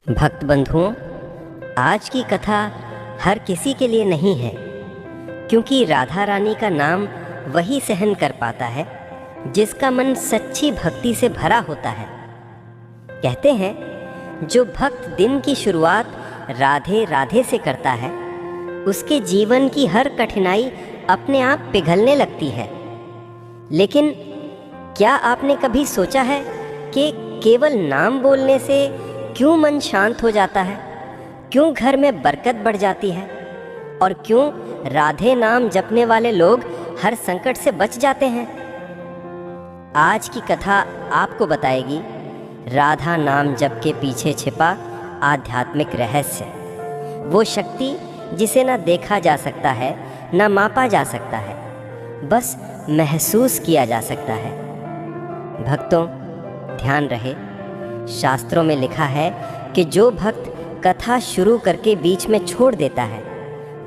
भक्त बंधुओं, आज की कथा हर किसी के लिए नहीं है, क्योंकि राधा रानी का नाम वही सहन कर पाता है जिसका मन सच्ची भक्ति से भरा होता है। कहते हैं, जो भक्त दिन की शुरुआत राधे राधे से करता है, उसके जीवन की हर कठिनाई अपने आप पिघलने लगती है। लेकिन क्या आपने कभी सोचा है कि केवल नाम बोलने से क्यों मन शांत हो जाता है, क्यों घर में बरकत बढ़ जाती है और क्यों राधे नाम जपने वाले लोग हर संकट से बच जाते हैं? आज की कथा आपको बताएगी राधा नाम जप के पीछे छिपा आध्यात्मिक रहस्य, वो शक्ति जिसे ना देखा जा सकता है, ना मापा जा सकता है, बस महसूस किया जा सकता है। भक्तों, ध्यान रहे, शास्त्रों में लिखा है कि जो भक्त कथा शुरू करके बीच में छोड़ देता है,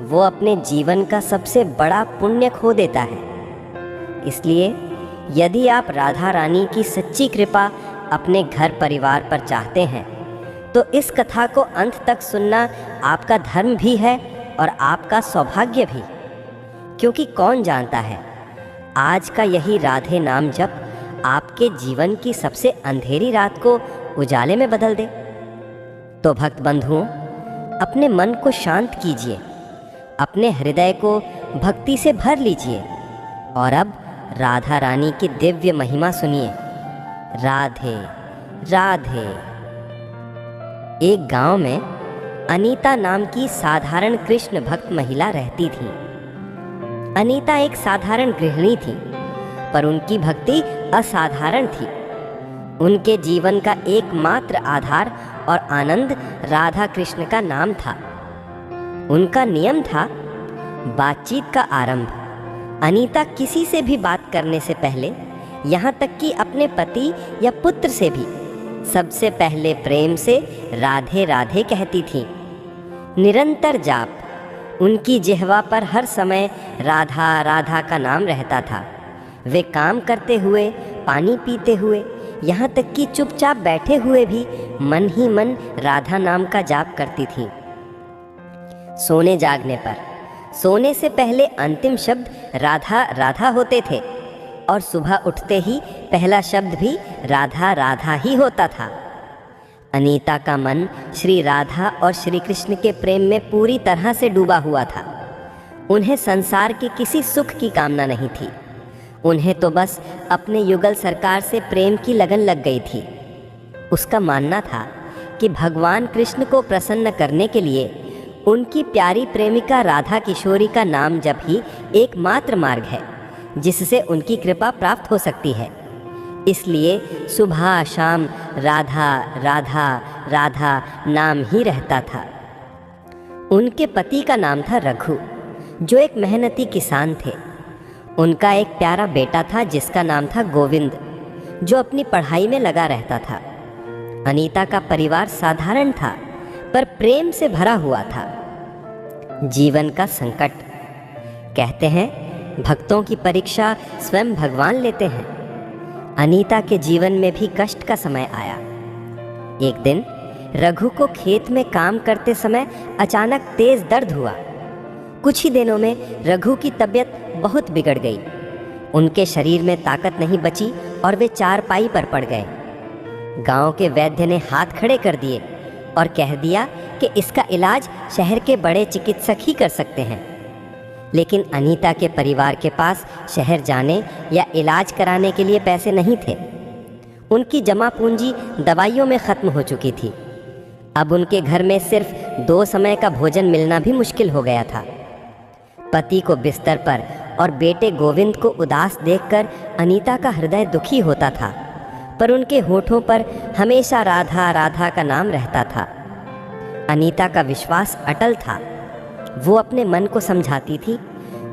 वो अपने जीवन का सबसे बड़ा पुण्य खो देता है। इसलिए यदि आप राधा रानी की सच्ची कृपा अपने घर परिवार पर चाहते हैं, तो इस कथा को अंत तक सुनना आपका धर्म भी है और आपका सौभाग्य भी। क्योंकि कौन जानता है, आज का यही राधे नाम जप आपके जीवन की सबसे अंधेरी रात को उजाले में बदल दे। तो भक्त बंधुओं, अपने मन को शांत कीजिए, अपने हृदय को भक्ति से भर लीजिए और अब राधा रानी की दिव्य महिमा सुनिए। राधे राधे। एक गांव में अनीता नाम की साधारण कृष्ण भक्त महिला रहती थी। अनीता एक साधारण गृहिणी थी, पर उनकी भक्ति असाधारण थी। उनके जीवन का एकमात्र आधार और आनंद राधा कृष्ण का नाम था। उनका नियम था बातचीत का आरंभ। अनीता किसी से भी बात करने से पहले, यहाँ तक कि अपने पति या पुत्र से भी, सबसे पहले प्रेम से राधे राधे कहती थी। निरंतर जाप, उनकी जिह्वा पर हर समय राधा राधा का नाम रहता था। वे काम करते हुए, पानी पीते हुए, यहाँ तक कि चुपचाप बैठे हुए भी मन ही मन राधा नाम का जाप करती थी। सोने जागने पर, सोने से पहले अंतिम शब्द राधा राधा होते थे और सुबह उठते ही पहला शब्द भी राधा राधा ही होता था। अनीता का मन श्री राधा और श्री कृष्ण के प्रेम में पूरी तरह से डूबा हुआ था। उन्हें संसार के किसी सुख की कामना नहीं थी। उन्हें तो बस अपने युगल सरकार से प्रेम की लगन लग गई थी। उसका मानना था कि भगवान कृष्ण को प्रसन्न करने के लिए उनकी प्यारी प्रेमिका राधा किशोरी का नाम जप ही एकमात्र मार्ग है जिससे उनकी कृपा प्राप्त हो सकती है। इसलिए सुबह शाम राधा राधा राधा नाम ही रहता था। उनके पति का नाम था रघु, जो एक मेहनती किसान थे। उनका एक प्यारा बेटा था जिसका नाम था गोविंद, जो अपनी पढ़ाई में लगा रहता था। अनीता का परिवार साधारण था, पर प्रेम से भरा हुआ था। जीवन का संकट। कहते हैं, भक्तों की परीक्षा स्वयं भगवान लेते हैं। अनीता के जीवन में भी कष्ट का समय आया। एक दिन रघु को खेत में काम करते समय अचानक तेज दर्द हुआ। कुछ ही दिनों में रघु की तबीयत बहुत बिगड़ गई। उनके शरीर में ताकत नहीं बची और वे चारपाई पर पड़ गए। गांव के वैद्य ने हाथ खड़े कर दिए और कह दिया कि इसका इलाज शहर के बड़े चिकित्सक ही कर सकते हैं। लेकिन अनीता के परिवार के पास शहर जाने या इलाज कराने के लिए पैसे नहीं थे। उनकी जमा पूंजी दवाइयों में ख़त्म हो चुकी थी। अब उनके घर में सिर्फ 2 समय का भोजन मिलना भी मुश्किल हो गया था। पति को बिस्तर पर और बेटे गोविंद को उदास देखकर अनीता का हृदय दुखी होता था, पर उनके होठों पर हमेशा राधा राधा का नाम रहता था। अनीता का विश्वास अटल था। वो अपने मन को समझाती थी,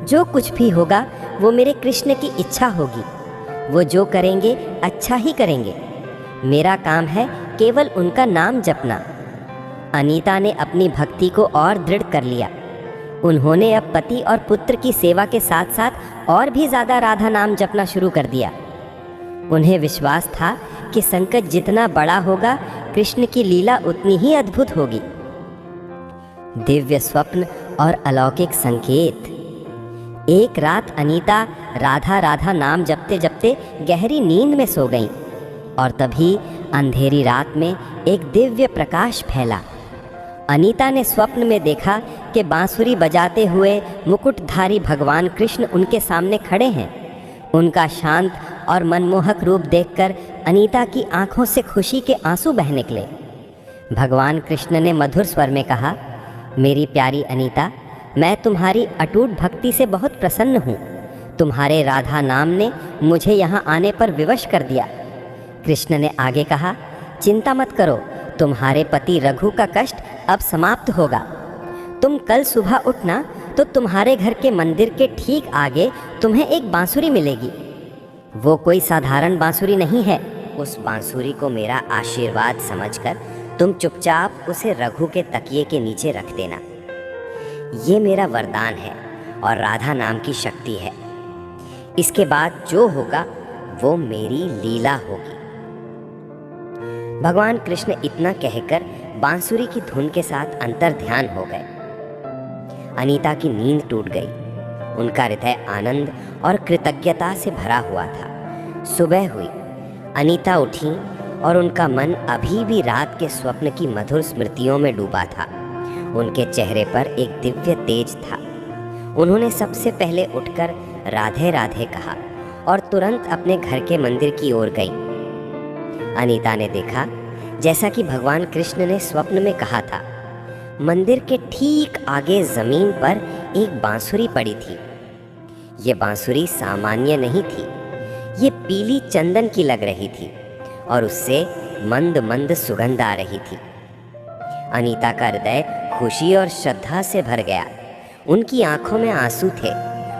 जो कुछ भी होगा वो मेरे कृष्ण की इच्छा होगी। वो जो करेंगे अच्छा ही करेंगे। मेरा काम है केवल उनका नाम जपना। अनीता ने अपनी भक्ति को और दृढ़ कर लिया। उन्होंने अब पति और पुत्र की सेवा के साथ साथ और भी ज़्यादा राधा नाम जपना शुरू कर दिया। उन्हें विश्वास था कि संकट जितना बड़ा होगा, कृष्ण की लीला उतनी ही अद्भुत होगी। दिव्य स्वप्न और अलौकिक संकेत। एक रात अनीता राधा राधा नाम जपते जपते गहरी नींद में सो गईं और तभी अंधेरी रात में एक दिव्य प्रकाश फैला। अनीता ने स्वप्न में देखा कि बांसुरी बजाते हुए मुकुटधारी भगवान कृष्ण उनके सामने खड़े हैं। उनका शांत और मनमोहक रूप देखकर अनीता की आंखों से खुशी के आंसू बह निकले। भगवान कृष्ण ने मधुर स्वर में कहा, मेरी प्यारी अनीता, मैं तुम्हारी अटूट भक्ति से बहुत प्रसन्न हूँ। तुम्हारे राधा नाम ने मुझे यहाँ आने पर विवश कर दिया। कृष्ण ने आगे कहा, चिंता मत करो, तुम्हारे पति रघु का कष्ट अब समाप्त होगा। तुम कल सुबह उठना तो तुम्हारे घर के मंदिर के ठीक आगे तुम्हें एक बांसुरी मिलेगी। वो कोई साधारण बांसुरी नहीं है। उस बांसुरी को मेरा आशीर्वाद समझकर तुम चुपचाप उसे रघु के तकिए के नीचे रख देना। ये मेरा वरदान है और राधा नाम की शक्ति है। इसके बाद जो होगा वो मेरी लीला होगी। भगवान कृष्ण इतना कहकर बांसुरी की धुन के साथ अंतर ध्यान हो गए। अनीता की नींद टूट गई। उनका हृदय आनंद और कृतज्ञता से भरा हुआ था। सुबह हुई, अनीता उठी और उनका मन अभी भी रात के स्वप्न की मधुर स्मृतियों में डूबा था। उनके चेहरे पर एक दिव्य तेज था। उन्होंने सबसे पहले उठकर राधे राधे कहा और तुरंत अपने घर के मंदिर की ओर गई। अनीता ने देखा जैसा कि भगवान कृष्ण ने स्वप्न में कहा था। मंदिर के ठीक आगे जमीन पर एक बांसुरी पड़ी थी। ये बांसुरी सामान्य नहीं थी, ये पीली चंदन की लग रही थी और उससे मंद मंद सुगंध आ रही थी। अनीता का हृदय खुशी और श्रद्धा से भर गया। उनकी आंखों में आंसू थे।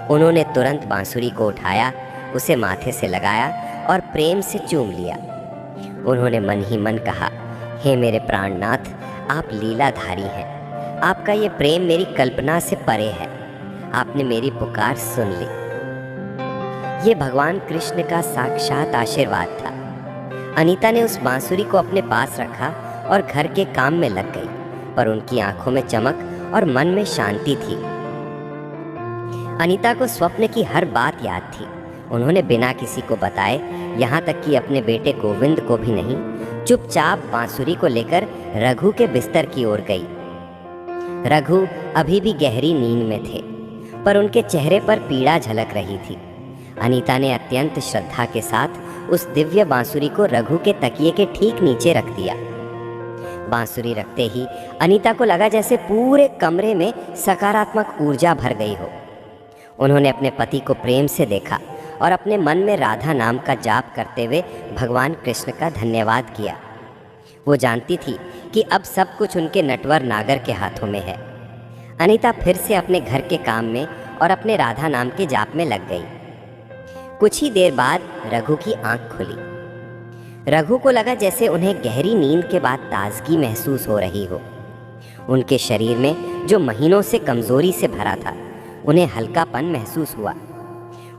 उन्होंने तुरंत बांसुरी को उठाया, उसे माथे से लगाया और प्रेम से चूम लिया। उन्होंने मन ही मन कहा, हे मेरे प्राणनाथ, आप लीलाधारी हैं। आपका ये प्रेम मेरी कल्पना से परे है। आपने मेरी पुकार सुन ली। ये भगवान कृष्ण का साक्षात आशीर्वाद था। अनीता ने उस बांसुरी को अपने पास रखा और घर के काम में लग गई, पर उनकी आंखों में चमक और मन में शांति थी। अनीता को स्वप्न की हर बात याद थी। उन्होंने बिना किसी को बताए, यहाँ तक कि अपने बेटे गोविंद को भी नहीं, चुपचाप बांसुरी को लेकर रघु के बिस्तर की ओर गई। रघु अभी भी गहरी नींद में थे, पर उनके चेहरे पर पीड़ा झलक रही थी। अनीता ने अत्यंत श्रद्धा के साथ उस दिव्य बांसुरी को रघु के तकिए के ठीक नीचे रख दिया। बांसुरी रखते ही अनीता को लगा जैसे पूरे कमरे में सकारात्मक ऊर्जा भर गई हो। उन्होंने अपने पति को प्रेम से देखा और अपने मन में राधा नाम का जाप करते हुए भगवान कृष्ण का धन्यवाद किया। वो जानती थी कि अब सब कुछ उनके नटवर नागर के हाथों में है। अनीता फिर से अपने घर के काम में और अपने राधा नाम के जाप में लग गई। कुछ ही देर बाद रघु की आंख खुली। रघु को लगा जैसे उन्हें गहरी नींद के बाद ताजगी महसूस हो रही हो। उनके शरीर में जो महीनों से कमजोरी से भरा था, उन्हें हल्कापन महसूस हुआ।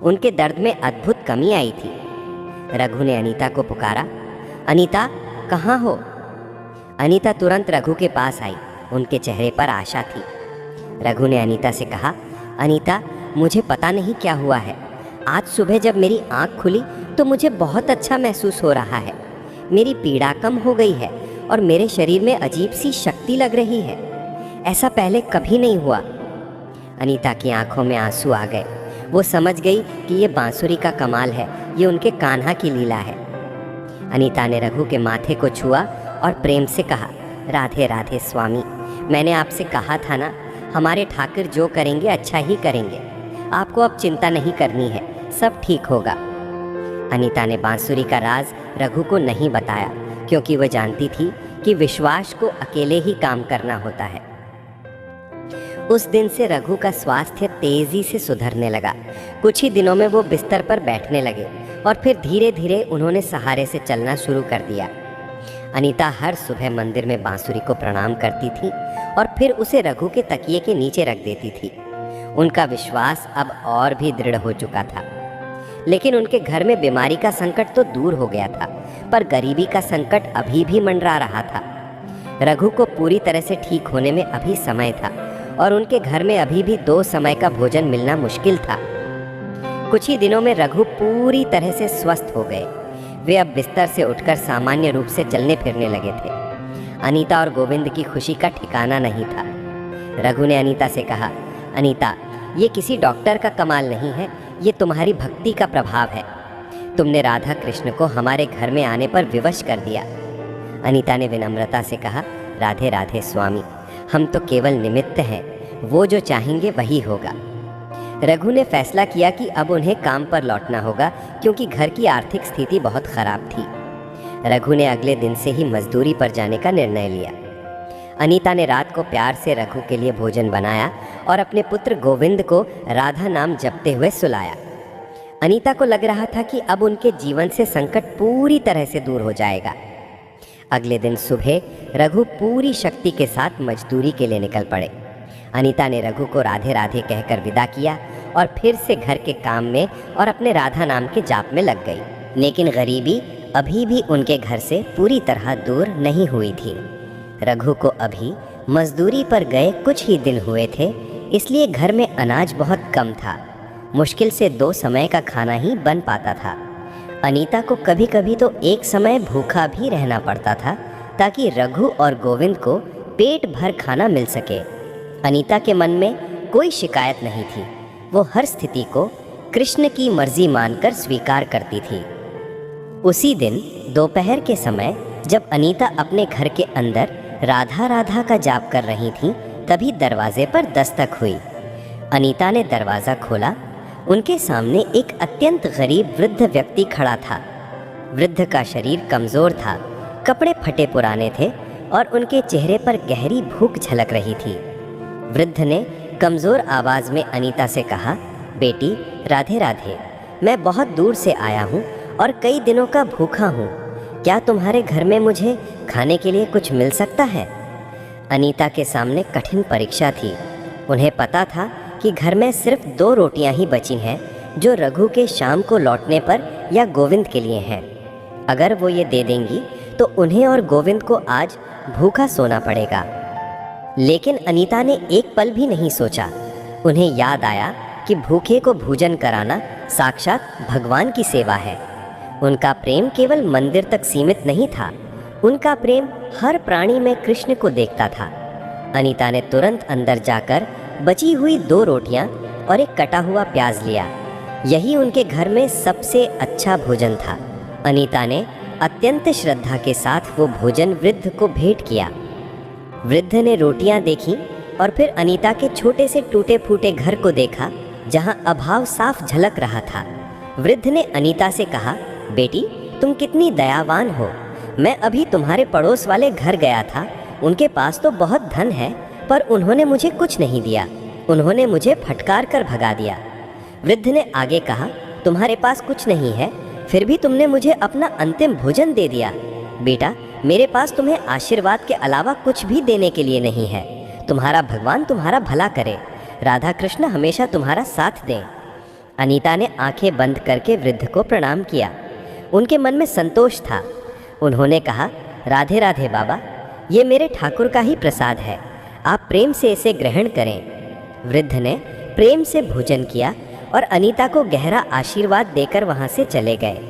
उनके दर्द में अद्भुत कमी आई थी। रघु ने अनीता को पुकारा, अनीता कहाँ हो? अनीता तुरंत रघु के पास आई। उनके चेहरे पर आशा थी। रघु ने अनीता से कहा, अनीता, मुझे पता नहीं क्या हुआ है। आज सुबह जब मेरी आँख खुली तो मुझे बहुत अच्छा महसूस हो रहा है। मेरी पीड़ा कम हो गई है और मेरे शरीर में अजीब सी शक्ति लग रही है। ऐसा पहले कभी नहीं हुआ। अनीता की आंखों में आंसू आ गए। वो समझ गई कि ये बांसुरी का कमाल है, ये उनके कान्हा की लीला है। अनीता ने रघु के माथे को छुआ और प्रेम से कहा, राधे राधे स्वामी, मैंने आपसे कहा था ना, हमारे ठाकुर जो करेंगे अच्छा ही करेंगे। आपको अब चिंता नहीं करनी है, सब ठीक होगा। अनीता ने बांसुरी का राज रघु को नहीं बताया, क्योंकि वह जानती थी कि विश्वास को अकेले ही काम करना होता है। उस दिन से रघु का स्वास्थ्य तेजी से सुधरने लगा। कुछ ही दिनों में वो बिस्तर पर बैठने लगे और फिर धीरे धीरे उन्होंने सहारे से चलना शुरू कर दिया। अनीता हर सुबह मंदिर में बांसुरी को प्रणाम करती थी और फिर उसे रघु के तकिए के नीचे रख देती थी। उनका विश्वास अब और भी दृढ़ हो चुका था। लेकिन उनके घर में बीमारी का संकट तो दूर हो गया था, पर गरीबी का संकट अभी भी मंडरा रहा था। रघु को पूरी तरह से ठीक होने में अभी समय था और उनके घर में अभी भी 2 समय का भोजन मिलना मुश्किल था। कुछ ही दिनों में रघु पूरी तरह से स्वस्थ हो गए। वे अब बिस्तर से उठकर सामान्य रूप से चलने फिरने लगे थे। अनीता और गोविंद की खुशी का ठिकाना नहीं था। रघु ने अनीता से कहा, अनीता, ये किसी डॉक्टर का कमाल नहीं है, ये तुम्हारी भक्ति का प्रभाव है। तुमने राधा कृष्ण को हमारे घर में आने पर विवश कर दिया। अनीता ने विनम्रता से कहा, राधे राधे स्वामी, हम तो केवल निमित्त हैं, वो जो चाहेंगे वही होगा। रघु ने फैसला किया कि अब उन्हें काम पर लौटना होगा, क्योंकि घर की आर्थिक स्थिति बहुत खराब थी। रघु ने अगले दिन से ही मजदूरी पर जाने का निर्णय लिया। अनीता ने रात को प्यार से रघु के लिए भोजन बनाया और अपने पुत्र गोविंद को राधा नाम जपते हुए सुलाया। अनीता को लग रहा था कि अब उनके जीवन से संकट पूरी तरह से दूर हो जाएगा। अगले दिन सुबह रघु पूरी शक्ति के साथ मजदूरी के लिए निकल पड़े। अनीता ने रघु को राधे राधे कहकर विदा किया और फिर से घर के काम में और अपने राधा नाम के जाप में लग गई। लेकिन गरीबी अभी भी उनके घर से पूरी तरह दूर नहीं हुई थी। रघु को अभी मजदूरी पर गए कुछ ही दिन हुए थे, इसलिए घर में अनाज बहुत कम था। मुश्किल से 2 समय का खाना ही बन पाता था। अनीता को कभी कभी तो एक समय भूखा भी रहना पड़ता था, ताकि रघु और गोविंद को पेट भर खाना मिल सके। अनीता के मन में कोई शिकायत नहीं थी। वो हर स्थिति को कृष्ण की मर्जी मानकर स्वीकार करती थी। उसी दिन दोपहर के समय जब अनीता अपने घर के अंदर राधा राधा का जाप कर रही थी, तभी दरवाजे पर दस्तक हुई। अनीता ने दरवाज़ा खोला। उनके सामने एक अत्यंत गरीब वृद्ध व्यक्ति खड़ा था। वृद्ध का शरीर कमज़ोर था, कपड़े फटे पुराने थे और उनके चेहरे पर गहरी भूख झलक रही थी। वृद्ध ने कमज़ोर आवाज़ में अनीता से कहा, बेटी राधे राधे, मैं बहुत दूर से आया हूँ और कई दिनों का भूखा हूँ। क्या तुम्हारे घर में मुझे खाने के लिए कुछ मिल सकता है? अनीता के सामने कठिन परीक्षा थी। उन्हें पता था कि घर में सिर्फ 2 रोटियां ही बची हैं, जो रघु के शाम को लौटने पर या गोविंद के लिए हैं। अगर वो ये दे देंगी तो उन्हें और गोविंद को आज भूखा सोना पड़ेगा। लेकिन अनीता ने एक पल भी नहीं सोचा। उन्हें याद आया कि भूखे को भोजन कराना साक्षात भगवान की सेवा है। उनका प्रेम केवल मंदिर तक सीमित नहीं था, उनका प्रेम हर प्राणी में कृष्ण को देखता था। अनीता ने तुरंत अंदर जाकर बची हुई 2 रोटियां और एक कटा हुआ प्याज लिया। यही उनके घर में सबसे अच्छा भोजन था। अनीता ने अत्यंत श्रद्धा के साथ वो भोजन वृद्ध को भेंट किया। वृद्ध ने रोटियां देखी और फिर अनीता के छोटे से टूटे फूटे घर को देखा, जहां अभाव साफ झलक रहा था। वृद्ध ने अनीता से कहा, बेटी तुम कितनी दयावान हो। मैं अभी तुम्हारे पड़ोस वाले घर गया था। उनके पास तो बहुत धन है, पर उन्होंने मुझे कुछ नहीं दिया। उन्होंने मुझे फटकार कर भगा दिया। वृद्ध ने आगे कहा, तुम्हारे पास कुछ नहीं है, फिर भी तुमने मुझे अपना अंतिम भोजन दे दिया। बेटा मेरे पास तुम्हें आशीर्वाद के अलावा कुछ भी देने के लिए नहीं है। तुम्हारा भगवान तुम्हारा भला करे। राधा कृष्ण हमेशा तुम्हारा साथ दें। अनीता ने आंखें बंद करके वृद्ध को प्रणाम किया। उनके मन में संतोष था। उन्होंने कहा, राधे राधे बाबा, ये मेरे ठाकुर का ही प्रसाद है, आप प्रेम से इसे ग्रहण करें। वृद्ध ने प्रेम से भोजन किया और अनीता को गहरा आशीर्वाद देकर वहाँ से चले गए।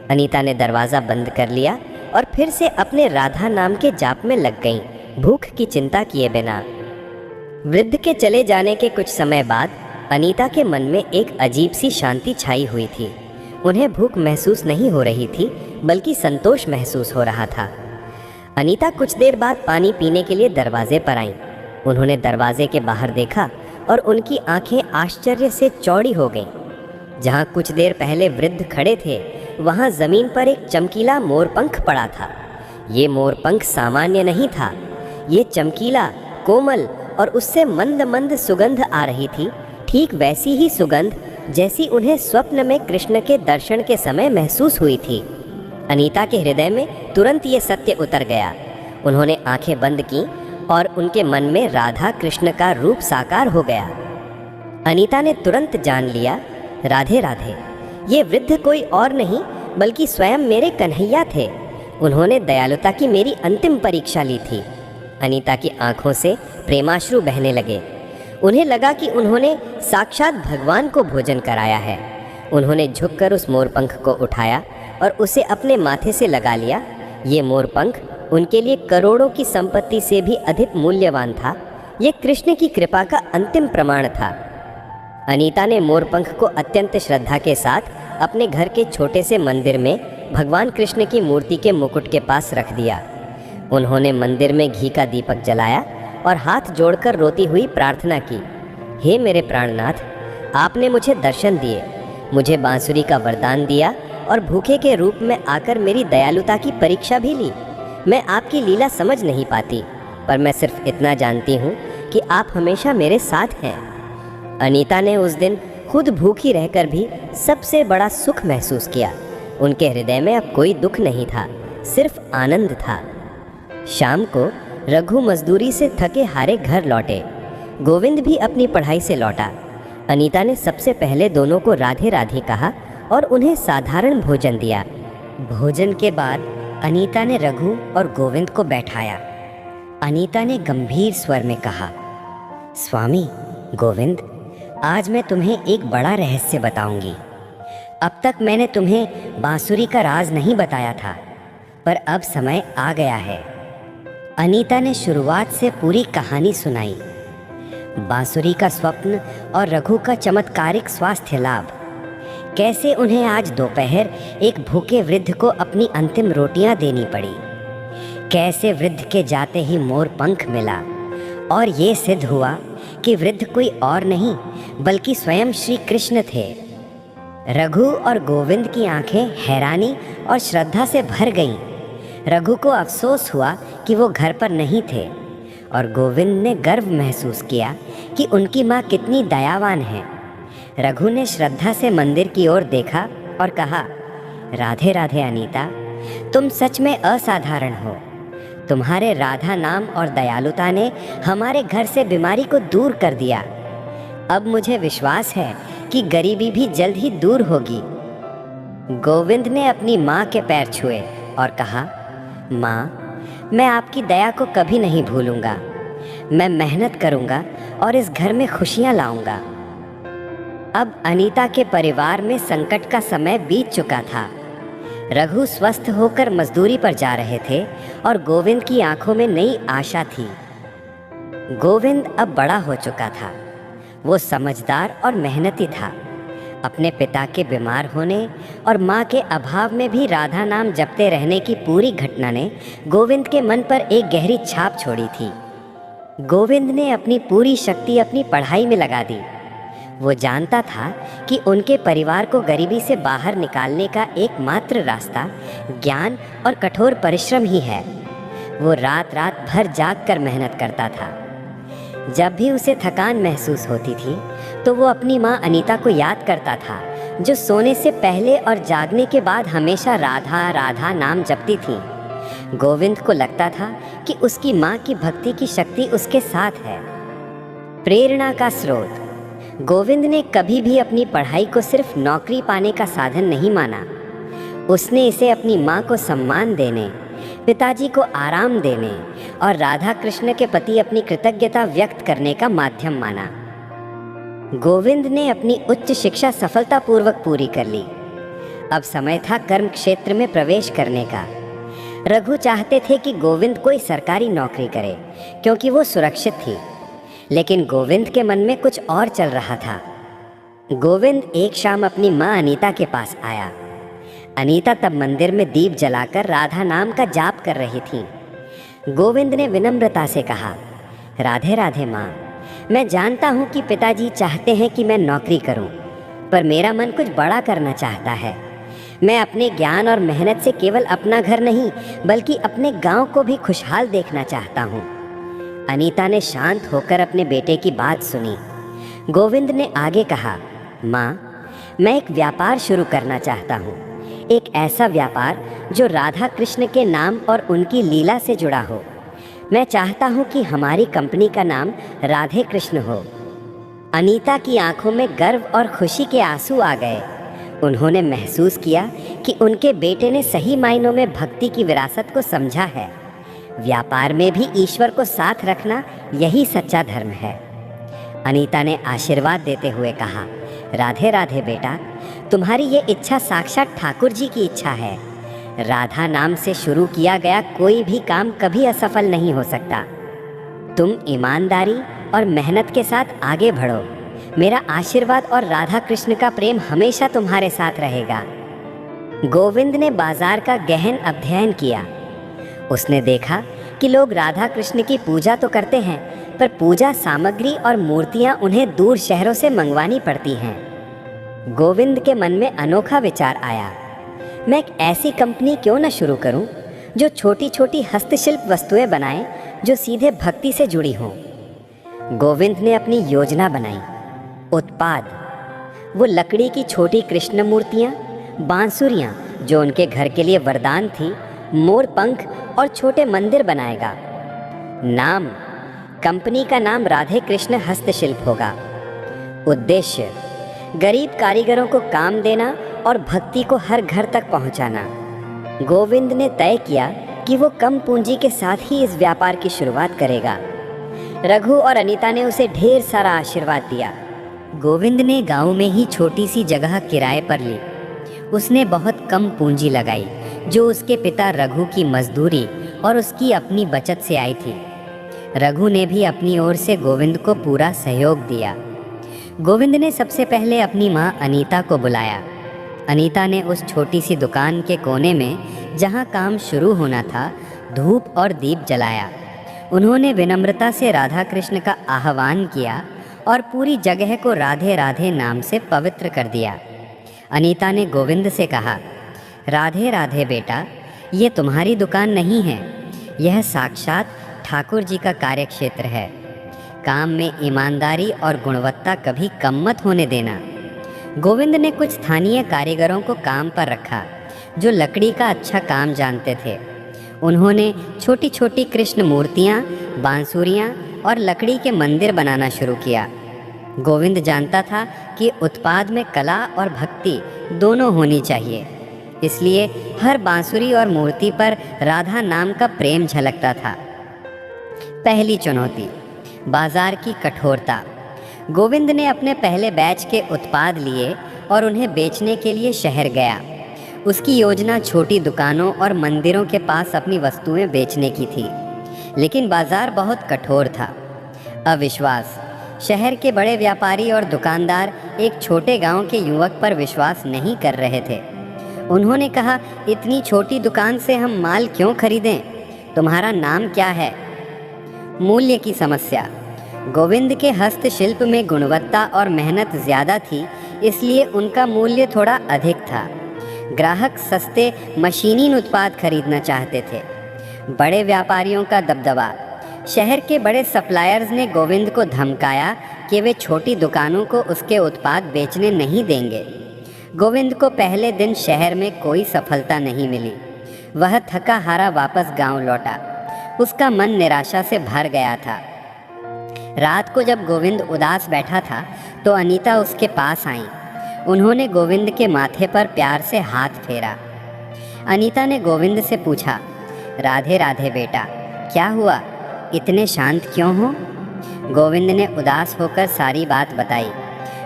अनीता ने दरवाज़ा बंद कर लिया और फिर से अपने राधा नाम के जाप में लग गईं, भूख की चिंता किए बिना। वृद्ध के चले जाने के कुछ समय बाद अनीता के मन में एक अजीब सी शांति छाई हुई थी। उन्हें भूख महसूस नहीं हो रही थी, बल्कि संतोष महसूस हो रहा था। अनीता कुछ देर बाद पानी पीने के लिए दरवाजे पर आईं। उन्होंने दरवाजे के बाहर देखा और उनकी आंखें आश्चर्य से चौड़ी हो गईं। जहां कुछ देर पहले वृद्ध खड़े थे, वहां जमीन पर एक चमकीला मोरपंख पड़ा था। ये मोरपंख सामान्य नहीं था। ये चमकीला, कोमल और उससे मंद मंद सुगंध आ रही थी, ठीक वैसी ही सुगंध जैसी उन्हें स्वप्न में कृष्ण के दर्शन के समय महसूस हुई थी। अनीता के हृदय में तुरंत ये सत्य उतर गया। उन्होंने आंखें बंद की और उनके मन में राधा कृष्ण का रूप साकार हो गया। अनीता ने तुरंत जान लिया, राधे राधे, ये वृद्ध कोई और नहीं बल्कि स्वयं मेरे कन्हैया थे। उन्होंने दयालुता की मेरी अंतिम परीक्षा ली थी। अनीता की आंखों से प्रेमाश्रु बहने लगे। उन्हें लगा कि उन्होंने साक्षात भगवान को भोजन कराया है। उन्होंने झुककर उस मोरपंख को उठाया और उसे अपने माथे से लगा लिया। ये मोरपंख उनके लिए करोड़ों की संपत्ति से भी अधिक मूल्यवान था। ये कृष्ण की कृपा का अंतिम प्रमाण था। अनीता ने मोरपंख को अत्यंत श्रद्धा के साथ अपने घर के छोटे से मंदिर में भगवान कृष्ण की मूर्ति के मुकुट के पास रख दिया। उन्होंने मंदिर में घी का दीपक जलाया और हाथ जोड़कर रोती हुई प्रार्थना की, हे मेरे प्राणनाथ, आपने मुझे दर्शन दिए, मुझे बांसुरी का वरदान दिया और भूखे के रूप में आकर मेरी दयालुता की परीक्षा भी ली। मैं आपकी लीला समझ नहीं पाती, पर मैं सिर्फ इतना जानती हूँ कि आप हमेशा मेरे साथ हैं। अनीता ने उस दिन खुद भूखी रहकर भी सबसे बड़ा सुख महसूस किया। उनके हृदय में अब कोई दुख नहीं था, सिर्फ आनंद था। शाम को रघु मजदूरी से थके हारे घर लौटे। गोविंद भी अपनी पढ़ाई से लौटा। अनीता ने सबसे पहले दोनों को राधे राधे कहा और उन्हें साधारण भोजन दिया। भोजन के बाद अनीता ने रघु और गोविंद को बैठाया। अनीता ने गंभीर स्वर में कहा, स्वामी गोविंद, आज मैं तुम्हें एक बड़ा रहस्य बताऊंगी। अब तक मैंने तुम्हें बांसुरी का राज नहीं बताया था, पर अब समय आ गया है। अनीता ने शुरुआत से पूरी कहानी सुनाई। बांसुरी का स्वप्न और रघु का चमत्कारिक स्वास्थ्य लाभ, कैसे उन्हें आज दोपहर एक भूखे वृद्ध को अपनी अंतिम रोटियां देनी पड़ी, कैसे वृद्ध के जाते ही मोर पंख मिला और ये सिद्ध हुआ कि वृद्ध कोई और नहीं बल्कि स्वयं श्री कृष्ण थे। रघु और गोविंद की आंखें हैरानी और श्रद्धा से भर गईं। रघु को अफसोस हुआ कि वो घर पर नहीं थे और गोविंद ने गर्व महसूस किया कि उनकी माँ कितनी दयावान है। रघु ने श्रद्धा से मंदिर की ओर देखा और कहा, राधे राधे अनीता, तुम सच में असाधारण हो। तुम्हारे राधा नाम और दयालुता ने हमारे घर से बीमारी को दूर कर दिया। अब मुझे विश्वास है कि गरीबी भी जल्द ही दूर होगी। गोविंद ने अपनी माँ के पैर छुए और कहा, माँ, मैं आपकी दया को कभी नहीं भूलूंगा। मैं मेहनत करूंगा और इस घर में खुशियां लाऊंगा। अब अनीता के परिवार में संकट का समय बीत चुका था। रघु स्वस्थ होकर मजदूरी पर जा रहे थे और गोविंद की आंखों में नई आशा थी। गोविंद अब बड़ा हो चुका था। वो समझदार और मेहनती था। अपने पिता के बीमार होने और माँ के अभाव में भी राधा नाम जपते रहने की पूरी घटना ने गोविंद के मन पर एक गहरी छाप छोड़ी थी। गोविंद ने अपनी पूरी शक्ति अपनी पढ़ाई में लगा दी। वो जानता था कि उनके परिवार को गरीबी से बाहर निकालने का एकमात्र रास्ता ज्ञान और कठोर परिश्रम ही है। वो रात रात भर जाग कर मेहनत करता था। जब भी उसे थकान महसूस होती थी तो वो अपनी माँ अनीता को याद करता था, जो सोने से पहले और जागने के बाद हमेशा राधा राधा नाम जपती थी। गोविंद को लगता था कि उसकी माँ की भक्ति की शक्ति उसके साथ है। प्रेरणा का स्रोत। गोविंद ने कभी भी अपनी पढ़ाई को सिर्फ नौकरी पाने का साधन नहीं माना। उसने इसे अपनी माँ को सम्मान देने, पिताजी को आराम देने और राधा कृष्ण के प्रति अपनी कृतज्ञता व्यक्त करने का माध्यम माना। गोविंद ने अपनी उच्च शिक्षा सफलतापूर्वक पूरी कर ली। अब समय था कर्म क्षेत्र में प्रवेश करने का। रघु चाहते थे कि गोविंद कोई सरकारी नौकरी करे क्योंकि वो सुरक्षित थी, लेकिन गोविंद के मन में कुछ और चल रहा था। गोविंद एक शाम अपनी माँ अनीता के पास आया। अनीता तब मंदिर में दीप जलाकर राधा नाम का जाप कर रही थी। गोविंद ने विनम्रता से कहा, राधे राधे माँ, मैं जानता हूँ कि पिताजी चाहते हैं कि मैं नौकरी करूँ, पर मेरा मन कुछ बड़ा करना चाहता है। मैं अपने ज्ञान और मेहनत से केवल अपना घर नहीं बल्कि अपने गांव को भी खुशहाल देखना चाहता हूँ। अनीता ने शांत होकर अपने बेटे की बात सुनी। गोविंद ने आगे कहा, माँ, मैं एक व्यापार शुरू करना चाहता हूँ, एक ऐसा व्यापार जो राधा कृष्ण के नाम और उनकी लीला से जुड़ा हो। मैं चाहता हूँ कि हमारी कंपनी का नाम राधे कृष्ण हो। अनीता की आंखों में गर्व और खुशी के आंसू आ गए। उन्होंने महसूस किया कि उनके बेटे ने सही मायनों में भक्ति की विरासत को समझा है। व्यापार में भी ईश्वर को साथ रखना यही सच्चा धर्म है। अनीता ने आशीर्वाद देते हुए कहा, राधे राधे बेटा, तुम्हारी ये इच्छा साक्षात ठाकुर जी की इच्छा है। राधा नाम से शुरू किया गया कोई भी काम कभी असफल नहीं हो सकता। तुम ईमानदारी और मेहनत के साथ आगे बढ़ो। मेरा आशीर्वाद और राधा कृष्ण का प्रेम हमेशा तुम्हारे साथ रहेगा। गोविंद ने बाजार का गहन अध्ययन किया। उसने देखा कि लोग राधा कृष्ण की पूजा तो करते हैं, पर पूजा सामग्री और मूर्तियां उन्हें दूर शहरों से मंगवानी पड़ती हैं। गोविंद के मन में अनोखा विचार आया, मैं एक ऐसी कंपनी क्यों न शुरू करूं जो छोटी छोटी हस्तशिल्प वस्तुएं बनाए जो सीधे भक्ति से जुड़ी हों। गोविंद ने अपनी योजना बनाई। उत्पाद, वो लकड़ी की छोटी कृष्ण मूर्तियाँ, बांसुरियाँ जो उनके घर के लिए वरदान थी, मोर पंख और छोटे मंदिर बनाएगा। नाम, कंपनी का नाम राधे कृष्ण हस्तशिल्प होगा। उद्देश्य, गरीब कारीगरों को काम देना और भक्ति को हर घर तक पहुंचाना। गोविंद ने तय किया कि वो कम पूंजी के साथ ही इस व्यापार की शुरुआत करेगा। रघु और अनीता ने उसे ढेर सारा आशीर्वाद दिया। गोविंद ने गांव में ही छोटी सी जगह किराए पर ली। उसने बहुत कम पूंजी लगाई जो उसके पिता रघु की मजदूरी और उसकी अपनी बचत से आई थी। रघु ने भी अपनी ओर से गोविंद को पूरा सहयोग दिया। गोविंद ने सबसे पहले अपनी माँ अनीता को बुलाया। अनीता ने उस छोटी सी दुकान के कोने में जहाँ काम शुरू होना था, धूप और दीप जलाया। उन्होंने विनम्रता से राधा कृष्ण का आह्वान किया और पूरी जगह को राधे राधे नाम से पवित्र कर दिया। अनीता ने गोविंद से कहा, राधे राधे बेटा, ये तुम्हारी दुकान नहीं है, यह साक्षात ठाकुर जी का कार्यक्षेत्र है। काम में ईमानदारी और गुणवत्ता कभी कम मत होने देना। गोविंद ने कुछ स्थानीय कारीगरों को काम पर रखा जो लकड़ी का अच्छा काम जानते थे। उन्होंने छोटी छोटी कृष्ण मूर्तियाँ, बांसुरियाँ और लकड़ी के मंदिर बनाना शुरू किया। गोविंद जानता था कि उत्पाद में कला और भक्ति दोनों होनी चाहिए, इसलिए हर बांसुरी और मूर्ति पर राधा नाम का प्रेम झलकता था। पहली चुनौती, बाजार की कठोरता। गोविंद ने अपने पहले बैच के उत्पाद लिए और उन्हें बेचने के लिए शहर गया। उसकी योजना छोटी दुकानों और मंदिरों के पास अपनी वस्तुएं बेचने की थी, लेकिन बाजार बहुत कठोर था। अविश्वास, शहर के बड़े व्यापारी और दुकानदार एक छोटे गांव के युवक पर विश्वास नहीं कर रहे थे। उन्होंने कहा, इतनी छोटी दुकान से हम माल क्यों खरीदें? तुम्हारा नाम क्या है? मूल्य की समस्या। गोविंद के हस्तशिल्प में गुणवत्ता और मेहनत ज़्यादा थी, इसलिए उनका मूल्य थोड़ा अधिक था। ग्राहक सस्ते मशीनी उत्पाद खरीदना चाहते थे। बड़े व्यापारियों का दबदबा। शहर के बड़े सप्लायर्स ने गोविंद को धमकाया कि वे छोटी दुकानों को उसके उत्पाद बेचने नहीं देंगे। गोविंद को पहले दिन शहर में कोई सफलता नहीं मिली। वह थका हारा वापस गांव लौटा। उसका मन निराशा से भर गया था। रात को जब गोविंद उदास बैठा था तो अनीता उसके पास आई। उन्होंने गोविंद के माथे पर प्यार से हाथ फेरा। अनीता ने गोविंद से पूछा, राधे राधे बेटा, क्या हुआ? इतने शांत क्यों हो? गोविंद ने उदास होकर सारी बात बताई।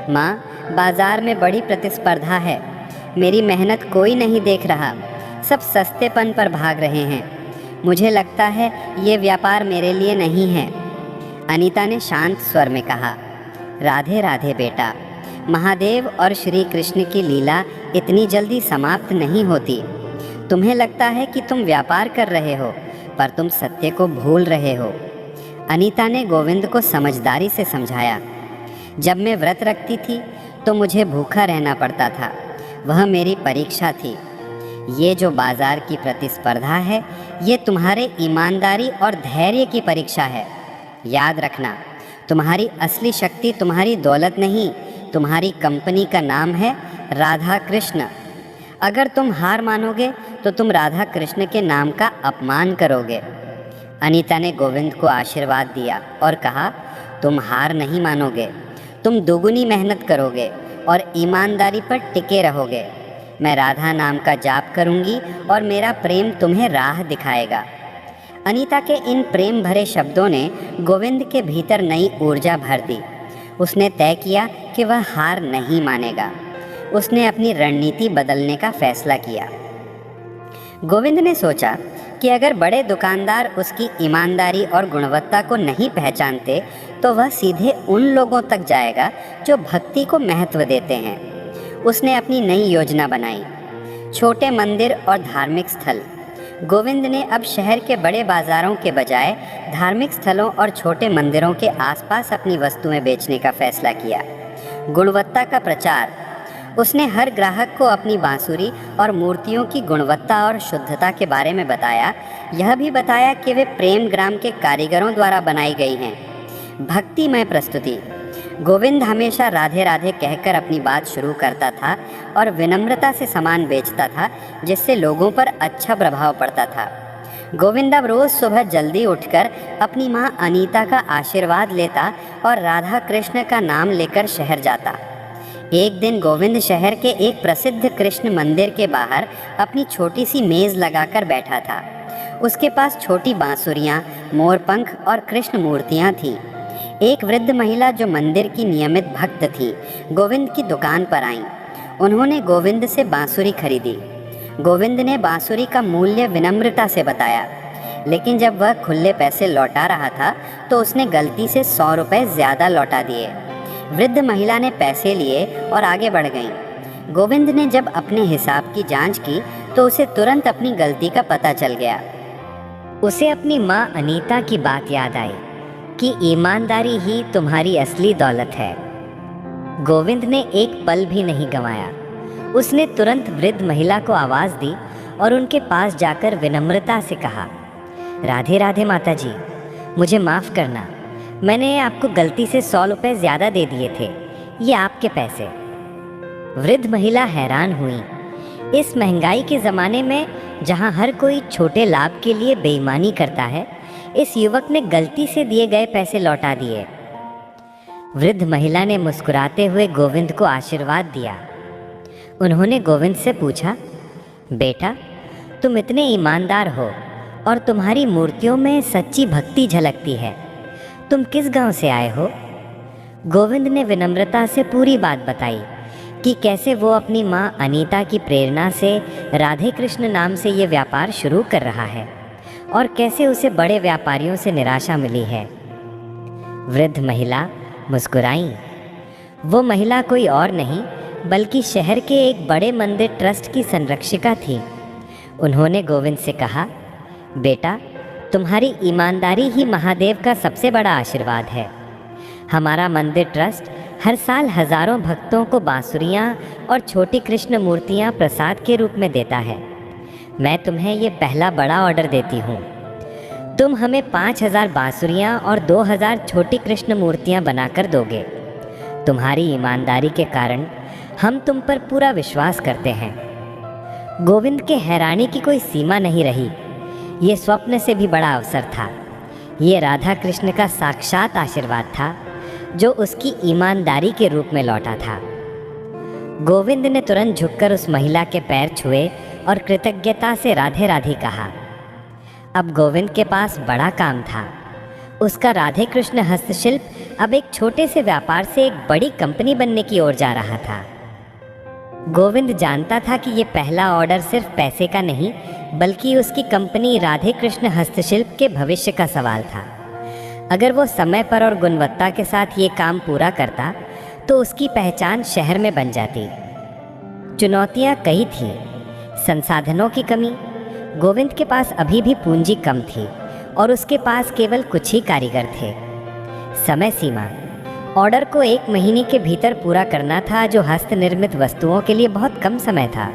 माँ, बाजार में बड़ी प्रतिस्पर्धा है। मेरी मेहनत कोई नहीं देख रहा, सब सस्तेपन पर भाग रहे हैं। मुझे लगता है ये व्यापार मेरे लिए नहीं है। अनीता ने शांत स्वर में कहा, राधे राधे बेटा, महादेव और श्री कृष्ण की लीला इतनी जल्दी समाप्त नहीं होती। तुम्हें लगता है कि तुम व्यापार कर रहे हो, पर तुम सत्य को भूल रहे हो। अनीता ने गोविंद को समझदारी से समझाया। जब मैं व्रत रखती थी तो मुझे भूखा रहना पड़ता था, वह मेरी परीक्षा थी। ये जो बाजार की प्रतिस्पर्धा है, ये तुम्हारे ईमानदारी और धैर्य की परीक्षा है। याद रखना, तुम्हारी असली शक्ति तुम्हारी दौलत नहीं, तुम्हारी कंपनी का नाम है राधा कृष्ण। अगर तुम हार मानोगे तो तुम राधा कृष्ण के नाम का अपमान करोगे। अनीता ने गोविंद को आशीर्वाद दिया और कहा, तुम हार नहीं मानोगे, तुम दोगुनी मेहनत करोगे और ईमानदारी पर टिके रहोगे। मैं राधा नाम का जाप करूंगी और मेरा प्रेम तुम्हें राह दिखाएगा। अनीता के इन प्रेम भरे शब्दों ने गोविंद के भीतर नई ऊर्जा भर दी। उसने तय किया कि वह हार नहीं मानेगा। उसने अपनी रणनीति बदलने का फैसला किया। गोविंद ने सोचा कि अगर बड़े दुकानदार उसकी ईमानदारी और गुणवत्ता को नहीं पहचानते तो वह सीधे उन लोगों तक जाएगा जो भक्ति को महत्व देते हैं। उसने अपनी नई योजना बनाई। छोटे मंदिर और धार्मिक स्थल। गोविंद ने अब शहर के बड़े बाजारों के बजाय धार्मिक स्थलों और छोटे मंदिरों के आसपास अपनी वस्तुएं बेचने का फैसला किया। गुणवत्ता का प्रचार। उसने हर ग्राहक को अपनी बांसुरी और मूर्तियों की गुणवत्ता और शुद्धता के बारे में बताया। यह भी बताया कि वे प्रेम ग्राम के कारीगरों द्वारा बनाई गई हैं। भक्तिमय प्रस्तुति। गोविंद हमेशा राधे राधे कहकर अपनी बात शुरू करता था और विनम्रता से सामान बेचता था, जिससे लोगों पर अच्छा प्रभाव पड़ता था। गोविंद अब रोज़ सुबह जल्दी उठकर अपनी माँ अनीता का आशीर्वाद लेता और राधा कृष्ण का नाम लेकर शहर जाता। एक दिन गोविंद शहर के एक प्रसिद्ध कृष्ण मंदिर के बाहर अपनी छोटी सी मेज़ लगाकर बैठा था। उसके पास छोटी बांसुरियाँ, मोरपंख और कृष्ण मूर्तियाँ थीं। एक वृद्ध महिला जो मंदिर की नियमित भक्त थी, गोविंद की दुकान पर आईं। उन्होंने गोविंद से बांसुरी खरीदी। गोविंद ने बांसुरी का मूल्य विनम्रता से बताया, लेकिन जब वह खुले पैसे लौटा रहा था तो उसने गलती से 100 रुपये ज़्यादा लौटा दिए। वृद्ध महिला ने पैसे लिए और आगे बढ़ गईं। गोविंद ने जब अपने हिसाब की जांच की तो उसे तुरंत अपनी गलती का पता चल गया। उसे अपनी माँ अनीता की बात याद आई कि ईमानदारी ही तुम्हारी असली दौलत है। गोविंद ने एक पल भी नहीं गंवाया। उसने तुरंत वृद्ध महिला को आवाज़ दी और उनके पास जाकर विनम्रता से कहा, राधे राधे माता जी, मुझे माफ़ करना, मैंने आपको गलती से 100 रुपये ज़्यादा दे दिए थे, ये आपके पैसे। वृद्ध महिला हैरान हुई। इस महंगाई के ज़माने में जहाँ हर कोई छोटे लाभ के लिए बेईमानी करता है, इस युवक ने गलती से दिए गए पैसे लौटा दिए। वृद्ध महिला ने मुस्कुराते हुए गोविंद को आशीर्वाद दिया। उन्होंने गोविंद से पूछा, बेटा, तुम इतने ईमानदार हो और तुम्हारी मूर्तियों में सच्ची भक्ति झलकती है। तुम किस गांव से आए हो? गोविंद ने विनम्रता से पूरी बात बताई कि कैसे वो अपनी माँ अनीता की प्रेरणा से राधे कृष्ण नाम से ये व्यापार शुरू कर रहा है और कैसे उसे बड़े व्यापारियों से निराशा मिली है। वृद्ध महिला मुस्कुराई। वो महिला कोई और नहीं बल्कि शहर के एक बड़े मंदिर ट्रस्ट की संरक्षिका थी। उन्होंने गोविंद से कहा, बेटा, तुम्हारी ईमानदारी ही महादेव का सबसे बड़ा आशीर्वाद है। हमारा मंदिर ट्रस्ट हर साल हज़ारों भक्तों को बांसुरियाँ और छोटी कृष्ण मूर्तियाँ प्रसाद के रूप में देता है। मैं तुम्हें ये पहला बड़ा ऑर्डर देती हूँ। तुम हमें 5000 बांसुरियाँ और 2000 छोटी कृष्ण मूर्तियाँ बनाकर दोगे। तुम्हारी ईमानदारी के कारण हम तुम पर पूरा विश्वास करते हैं। गोविंद के हैरानी की कोई सीमा नहीं रही। ये स्वप्न से भी बड़ा अवसर था। ये राधा कृष्ण का साक्षात आशीर्वाद था जो उसकी ईमानदारी के रूप में लौटा था। गोविंद ने तुरंत झुककर उस महिला के पैर छुए और कृतज्ञता से राधे राधे कहा। अब गोविंद के पास बड़ा काम था। उसका राधे कृष्ण हस्तशिल्प अब एक छोटे से व्यापार से एक बड़ी कंपनी बनने की ओर जा रहा था। गोविंद जानता था कि ये पहला ऑर्डर सिर्फ पैसे का नहीं बल्कि उसकी कंपनी राधे कृष्ण हस्तशिल्प के भविष्य का सवाल था। अगर वो समय पर और गुणवत्ता के साथ ये काम पूरा करता तो उसकी पहचान शहर में बन जाती। चुनौतियाँ कई थीं। संसाधनों की कमी। गोविंद के पास अभी भी पूंजी कम थी और उसके पास केवल कुछ ही कारीगर थे। समय सीमा। ऑर्डर को 1 महीने के भीतर पूरा करना था, जो हस्त निर्मित वस्तुओं के लिए बहुत कम समय था।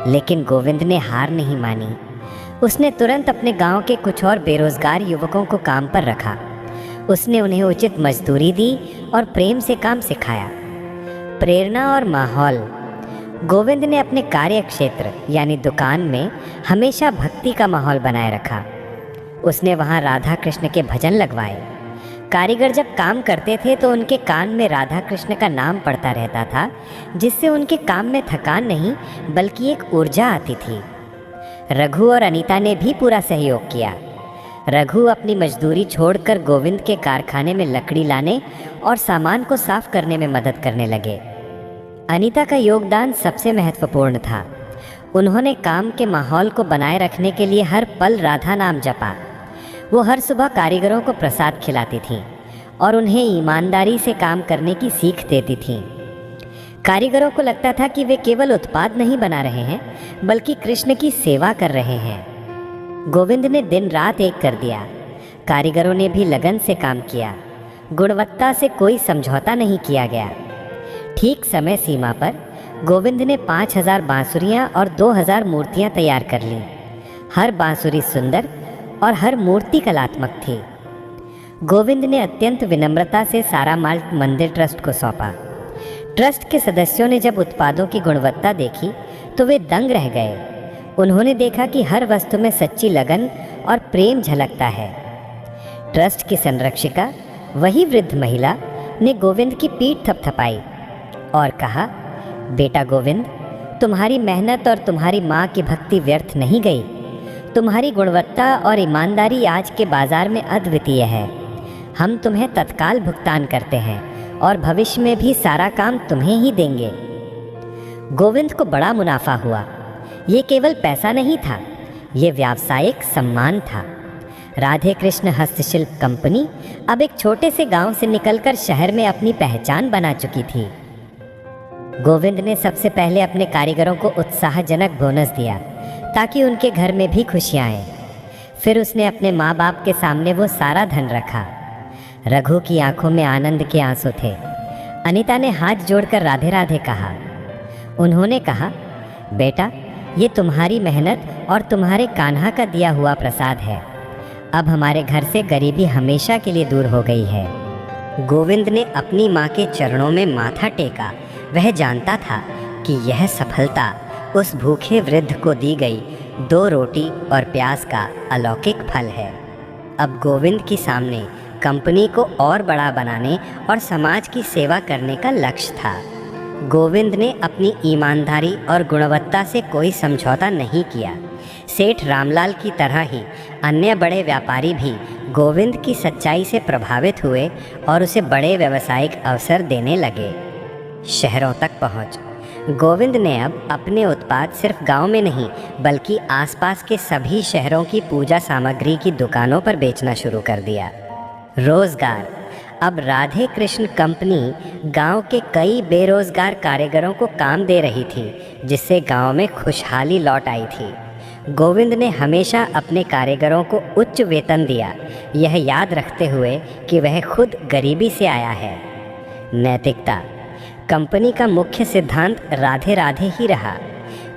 लेकिन गोविंद ने हार नहीं मानी। उसने तुरंत अपने गांव के कुछ और बेरोजगार युवकों को काम पर रखा। उसने उन्हें उचित मजदूरी दी और प्रेम से काम सिखाया। प्रेरणा और माहौल। गोविंद ने अपने कार्य क्षेत्र यानी दुकान में हमेशा भक्ति का माहौल बनाए रखा। उसने वहाँ राधा कृष्ण के भजन लगवाए। कारीगर जब काम करते थे तो उनके कान में राधा कृष्ण का नाम पड़ता रहता था, जिससे उनके काम में थकान नहीं बल्कि एक ऊर्जा आती थी। रघु और अनीता ने भी पूरा सहयोग किया। रघु अपनी मजदूरी छोड़कर गोविंद के कारखाने में लकड़ी लाने और सामान को साफ करने में मदद करने लगे। अनीता का योगदान सबसे महत्वपूर्ण था। उन्होंने काम के माहौल को बनाए रखने के लिए हर पल राधा नाम जपा। वो हर सुबह कारीगरों को प्रसाद खिलाती थीं और उन्हें ईमानदारी से काम करने की सीख देती थीं। कारीगरों को लगता था कि वे केवल उत्पाद नहीं बना रहे हैं बल्कि कृष्ण की सेवा कर रहे हैं। गोविंद ने दिन रात एक कर दिया। कारीगरों ने भी लगन से काम किया। गुणवत्ता से कोई समझौता नहीं किया गया। ठीक समय सीमा पर गोविंद ने 5000 बांसुरियाँ और 2000 मूर्तियाँ तैयार कर लीं। हर बांसुरी सुंदर और हर मूर्ति कलात्मक थी। गोविंद ने अत्यंत विनम्रता से सारा माल मंदिर ट्रस्ट को सौंपा। ट्रस्ट के सदस्यों ने जब उत्पादों की गुणवत्ता देखी तो वे दंग रह गए। उन्होंने देखा कि हर वस्तु में सच्ची लगन और प्रेम झलकता है। ट्रस्ट की संरक्षिका, वही वृद्ध महिला, ने गोविंद की पीठ थपथपाई और कहा, बेटा गोविंद, तुम्हारी मेहनत और तुम्हारी माँ की भक्ति व्यर्थ नहीं गई। तुम्हारी गुणवत्ता और ईमानदारी आज के बाजार में अद्वितीय है। हम तुम्हें तत्काल भुगतान करते हैं और भविष्य में भी सारा काम तुम्हें ही देंगे। गोविंद को बड़ा मुनाफा हुआ। ये केवल पैसा नहीं था, ये व्यावसायिक सम्मान था। राधे कृष्ण हस्तशिल्प कंपनी अब एक छोटे से गांव से निकलकर शहर में अपनी पहचान बना चुकी थी। गोविंद ने सबसे पहले अपने कारीगरों को उत्साहजनक बोनस दिया ताकि उनके घर में भी खुशियाँ आएँ। फिर उसने अपने माँ बाप के सामने वो सारा धन रखा। रघु की आंखों में आनंद के आंसू थे। अनीता ने हाथ जोड़कर राधे राधे कहा। उन्होंने कहा, बेटा, ये तुम्हारी मेहनत और तुम्हारे कान्हा का दिया हुआ प्रसाद है। अब हमारे घर से गरीबी हमेशा के लिए दूर हो गई है। गोविंद ने अपनी माँ के चरणों में माथा टेका। वह जानता था कि यह सफलता उस भूखे वृद्ध को दी गई 2 रोटी और प्याज का अलौकिक फल है। अब गोविंद के सामने कंपनी को और बड़ा बनाने और समाज की सेवा करने का लक्ष्य था। गोविंद ने अपनी ईमानदारी और गुणवत्ता से कोई समझौता नहीं किया। सेठ रामलाल की तरह ही अन्य बड़े व्यापारी भी गोविंद की सच्चाई से प्रभावित हुए और उसे बड़े व्यावसायिक अवसर देने लगे। शहरों तक पहुंच। गोविंद ने अब अपने उत्पाद सिर्फ गांव में नहीं बल्कि आसपास के सभी शहरों की पूजा सामग्री की दुकानों पर बेचना शुरू कर दिया। रोजगार। अब राधे कृष्ण कंपनी गांव के कई बेरोजगार कारीगरों को काम दे रही थी, जिससे गांव में खुशहाली लौट आई थी। गोविंद ने हमेशा अपने कारीगरों को उच्च वेतन दिया, यह याद रखते हुए कि वह खुद गरीबी से आया है। नैतिकता। कंपनी का मुख्य सिद्धांत राधे राधे ही रहा।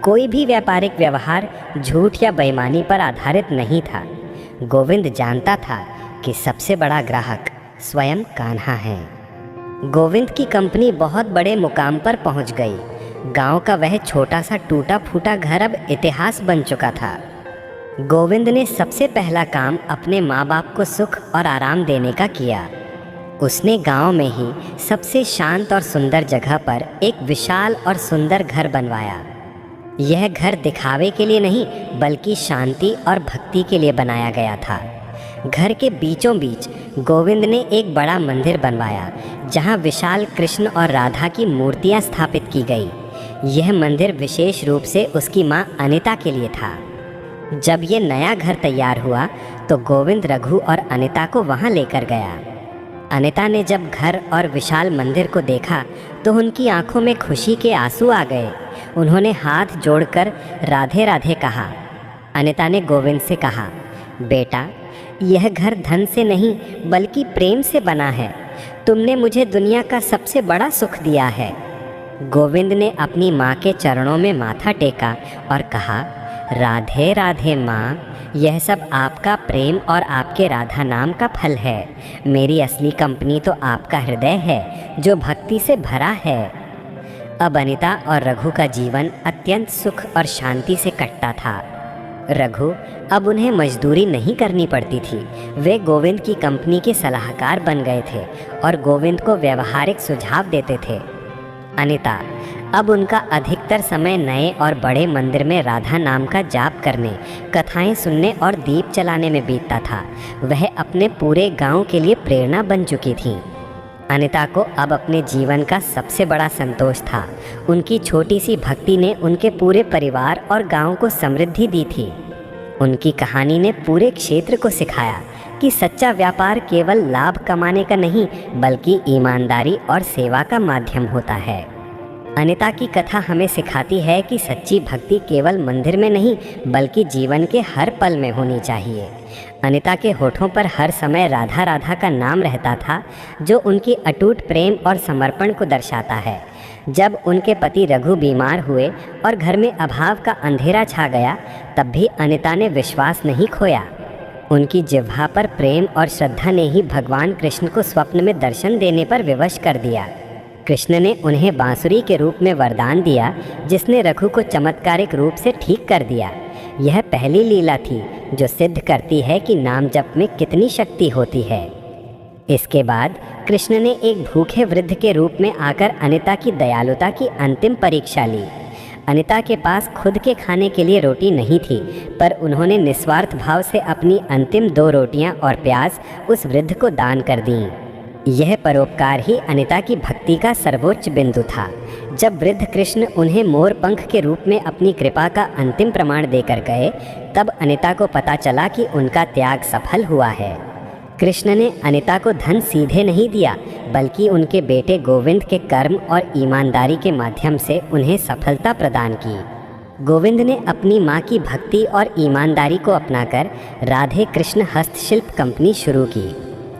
कोई भी व्यापारिक व्यवहार झूठ या बेईमानी पर आधारित नहीं था। गोविंद जानता था कि सबसे बड़ा ग्राहक स्वयं कान्हा है। गोविंद की कंपनी बहुत बड़े मुकाम पर पहुंच गई। गांव का वह छोटा सा टूटा फूटा घर अब इतिहास बन चुका था। गोविंद ने सबसे पहला काम अपने माँ बाप को सुख और आराम देने का किया। उसने गांव में ही सबसे शांत और सुंदर जगह पर एक विशाल और सुंदर घर बनवाया। यह घर दिखावे के लिए नहीं बल्कि शांति और भक्ति के लिए बनाया गया था। घर के बीचों बीच गोविंद ने एक बड़ा मंदिर बनवाया जहां विशाल कृष्ण और राधा की मूर्तियां स्थापित की गई। यह मंदिर विशेष रूप से उसकी मां अनीता के लिए था। जब यह नया घर तैयार हुआ तो गोविंद रघु और अनीता को वहां लेकर गया। अनीता ने जब घर और विशाल मंदिर को देखा तो उनकी आंखों में खुशी के आंसू आ गए। उन्होंने हाथ जोड़कर राधे राधे कहा। अनीता ने गोविंद से कहा, बेटा, यह घर धन से नहीं बल्कि प्रेम से बना है। तुमने मुझे दुनिया का सबसे बड़ा सुख दिया है। गोविंद ने अपनी माँ के चरणों में माथा टेका और कहा, राधे राधे माँ, यह सब आपका प्रेम और आपके राधा नाम का फल है। मेरी असली कंपनी तो आपका हृदय है जो भक्ति से भरा है। अब अनीता और रघु का जीवन अत्यंत सुख और शांति से कटता था। रघु अब उन्हें मजदूरी नहीं करनी पड़ती थी। वे गोविंद की कंपनी के सलाहकार बन गए थे और गोविंद को व्यवहारिक सुझाव देते थे। अनिता, अब उनका अधिकतर समय नए और बड़े मंदिर में राधा नाम का जाप करने, कथाएं सुनने और दीप जलाने में बीतता था। वह अपने पूरे गांव के लिए प्रेरणा बन चुकी थी। अनिता को अब अपने जीवन का सबसे बड़ा संतोष था। उनकी छोटी सी भक्ति ने उनके पूरे परिवार और गांव को समृद्धि दी थी। उनकी कहानी ने पूरे क्षेत्र को सिखाया कि सच्चा व्यापार केवल लाभ कमाने का नहीं, बल्कि ईमानदारी और सेवा का माध्यम होता है। अनिता की कथा हमें सिखाती है कि सच्ची भक्ति केवल मंदिर में नहीं, बल्कि जीवन के हर पल में होनी चाहिए। अनिता के होठों पर हर समय राधा राधा का नाम रहता था, जो उनकी अटूट प्रेम और समर्पण को दर्शाता है। जब उनके पति रघु बीमार हुए और घर में अभाव का अंधेरा छा गया, तब भी अनिता ने विश्वास नहीं खोया। उनकी जिह्वा पर प्रेम और श्रद्धा ने ही भगवान कृष्ण को स्वप्न में दर्शन देने पर विवश कर दिया। कृष्ण ने उन्हें बांसुरी के रूप में वरदान दिया, जिसने रघु को चमत्कारिक रूप से ठीक कर दिया। यह पहली लीला थी जो सिद्ध करती है कि नाम जप में कितनी शक्ति होती है। इसके बाद कृष्ण ने एक भूखे वृद्ध के रूप में आकर अनिता की दयालुता की अंतिम परीक्षा ली। अनिता के पास खुद के खाने के लिए रोटी नहीं थी, पर उन्होंने निस्वार्थ भाव से अपनी अंतिम 2 रोटियां और प्याज उस वृद्ध को दान कर दीं। यह परोपकार ही अनिता की भक्ति का सर्वोच्च बिंदु था। जब वृद्ध कृष्ण उन्हें मोर पंख के रूप में अपनी कृपा का अंतिम प्रमाण देकर गए, तब अनिता को पता चला कि उनका त्याग सफल हुआ है। कृष्ण ने अनिता को धन सीधे नहीं दिया, बल्कि उनके बेटे गोविंद के कर्म और ईमानदारी के माध्यम से उन्हें सफलता प्रदान की। गोविंद ने अपनी माँ की भक्ति और ईमानदारी को अपनाकर राधे कृष्ण हस्तशिल्प कंपनी शुरू की।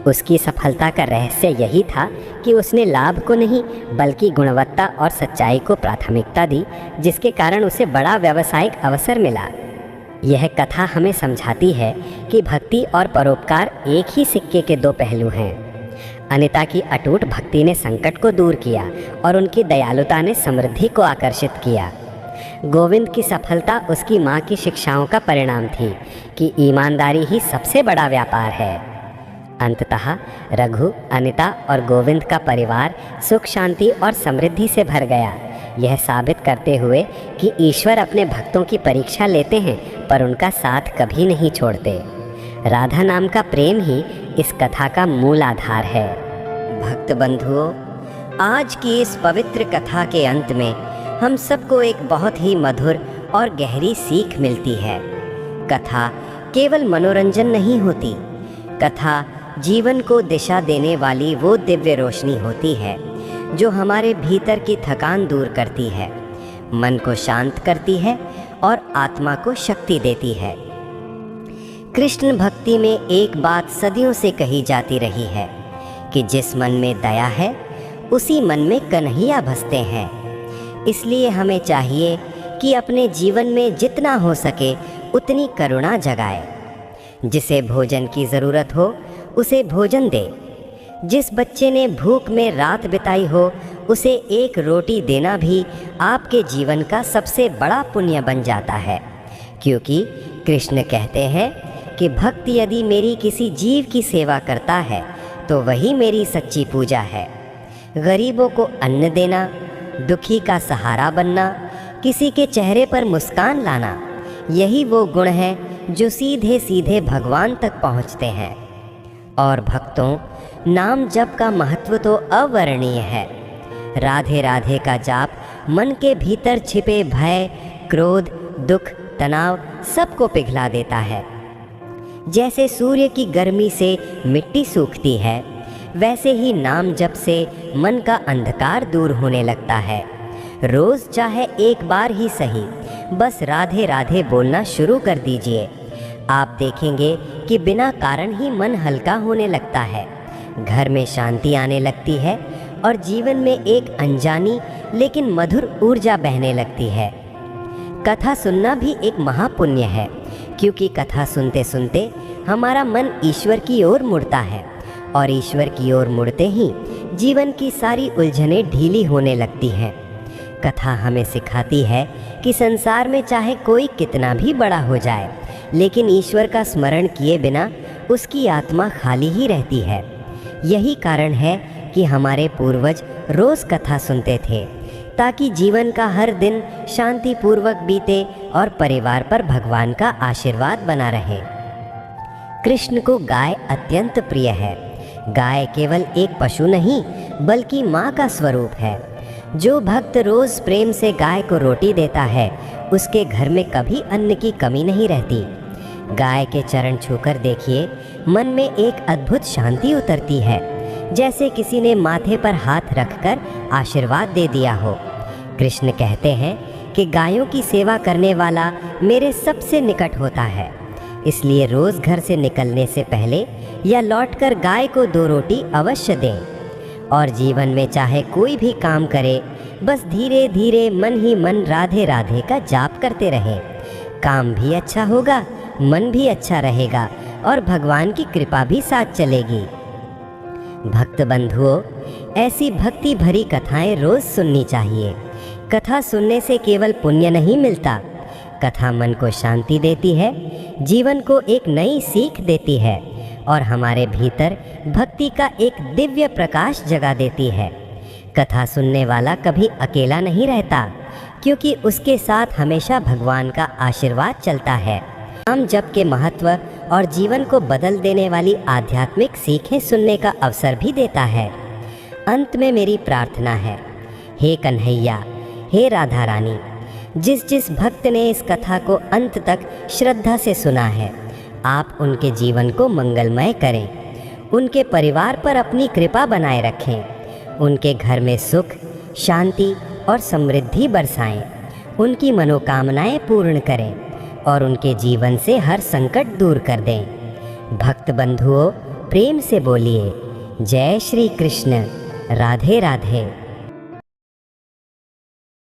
उसकी सफलता का रहस्य यही था कि उसने लाभ को नहीं, बल्कि गुणवत्ता और सच्चाई को प्राथमिकता दी, जिसके कारण उसे बड़ा व्यावसायिक अवसर मिला। यह कथा हमें समझाती है कि भक्ति और परोपकार एक ही सिक्के के 2 पहलू हैं। अनिता की अटूट भक्ति ने संकट को दूर किया और उनकी दयालुता ने समृद्धि को आकर्षित किया। गोविंद की सफलता उसकी माँ की शिक्षाओं का परिणाम थी कि ईमानदारी ही सबसे बड़ा व्यापार है। अंततः रघु, अनिता और गोविंद का परिवार सुख, शांति और समृद्धि से भर गया, यह साबित करते हुए कि ईश्वर अपने भक्तों की परीक्षा लेते हैं, पर उनका साथ कभी नहीं छोड़ते। राधा नाम का प्रेम ही इस कथा का मूल आधार है। भक्त बंधुओं, आज की इस पवित्र कथा के अंत में हम सबको एक बहुत ही मधुर और गहरी सीख मिलती है। कथा केवल मनोरंजन नहीं होती, कथा जीवन को दिशा देने वाली वो दिव्य रोशनी होती है जो हमारे भीतर की थकान दूर करती है, मन को शांत करती है और आत्मा को शक्ति देती है। कृष्ण भक्ति में एक बात सदियों से कही जाती रही है कि जिस मन में दया है, उसी मन में कन्हैया बसते हैं। इसलिए हमें चाहिए कि अपने जीवन में जितना हो सके उतनी करुणा जगाए। जिसे भोजन की ज़रूरत हो उसे भोजन दे। जिस बच्चे ने भूख में रात बिताई हो, उसे एक रोटी देना भी आपके जीवन का सबसे बड़ा पुण्य बन जाता है, क्योंकि कृष्ण कहते हैं कि भक्त यदि मेरी किसी जीव की सेवा करता है तो वही मेरी सच्ची पूजा है। गरीबों को अन्न देना, दुखी का सहारा बनना, किसी के चेहरे पर मुस्कान लाना, यही वो गुण है जो सीधे सीधे भगवान तक पहुँचते हैं। और भक्तों, नाम जप का महत्व तो अवर्णनीय है। राधे राधे का जाप मन के भीतर छिपे भय, क्रोध, दुख, तनाव सबको पिघला देता है। जैसे सूर्य की गर्मी से मिट्टी सूखती है, वैसे ही नाम जप से मन का अंधकार दूर होने लगता है। रोज़ चाहे एक बार ही सही, बस राधे राधे बोलना शुरू कर दीजिए। आप देखेंगे कि बिना कारण ही मन हल्का होने लगता है, घर में शांति आने लगती है और जीवन में एक अनजानी लेकिन मधुर ऊर्जा बहने लगती है। कथा सुनना भी एक महापुण्य है, क्योंकि कथा सुनते सुनते हमारा मन ईश्वर की ओर मुड़ता है और ईश्वर की ओर मुड़ते ही जीवन की सारी उलझनें ढीली होने लगती हैं। कथा हमें सिखाती है कि संसार में चाहे कोई कितना भी बड़ा हो जाए, लेकिन ईश्वर का स्मरण किए बिना उसकी आत्मा खाली ही रहती है। यही कारण है कि हमारे पूर्वज रोज़ कथा सुनते थे, ताकि जीवन का हर दिन शांतिपूर्वक बीते और परिवार पर भगवान का आशीर्वाद बना रहे। कृष्ण को गाय अत्यंत प्रिय है। गाय केवल एक पशु नहीं, बल्कि माँ का स्वरूप है। जो भक्त रोज़ प्रेम से गाय को रोटी देता है, उसके घर में कभी अन्न की कमी नहीं रहती। गाय के चरण छूकर देखिए, मन में एक अद्भुत शांति उतरती है, जैसे किसी ने माथे पर हाथ रखकर आशीर्वाद दे दिया हो। कृष्ण कहते हैं कि गायों की सेवा करने वाला मेरे सबसे निकट होता है, इसलिए रोज़ घर से निकलने से पहले या लौटकर गाय को 2 रोटी अवश्य दें। और जीवन में चाहे कोई भी काम करे, बस धीरे धीरे मन ही मन राधे राधे का जाप करते रहें। काम भी अच्छा होगा, मन भी अच्छा रहेगा और भगवान की कृपा भी साथ चलेगी। भक्त बंधुओं, ऐसी भक्ति भरी कथाएं रोज सुननी चाहिए। कथा सुनने से केवल पुण्य नहीं मिलता, कथा मन को शांति देती है, जीवन को एक नई सीख देती है और हमारे भीतर भक्ति का एक दिव्य प्रकाश जगा देती है। कथा सुनने वाला कभी अकेला नहीं रहता, क्योंकि उसके साथ हमेशा भगवान का आशीर्वाद चलता है। नाम जप के महत्व और जीवन को बदल देने वाली आध्यात्मिक सीखें सुनने का अवसर भी देता है। अंत में मेरी प्रार्थना है, हे कन्हैया, हे राधा रानी, जिस जिस भक्त ने इस कथा को अंत तक श्रद्धा से सुना है, आप उनके जीवन को मंगलमय करें, उनके परिवार पर अपनी कृपा बनाए रखें, उनके घर में सुख, शांति और समृद्धि बरसाएं, उनकी मनोकामनाएं पूर्ण करें और उनके जीवन से हर संकट दूर कर दें। भक्त बंधुओं, प्रेम से बोलिए, जय श्री कृष्ण, राधे राधे।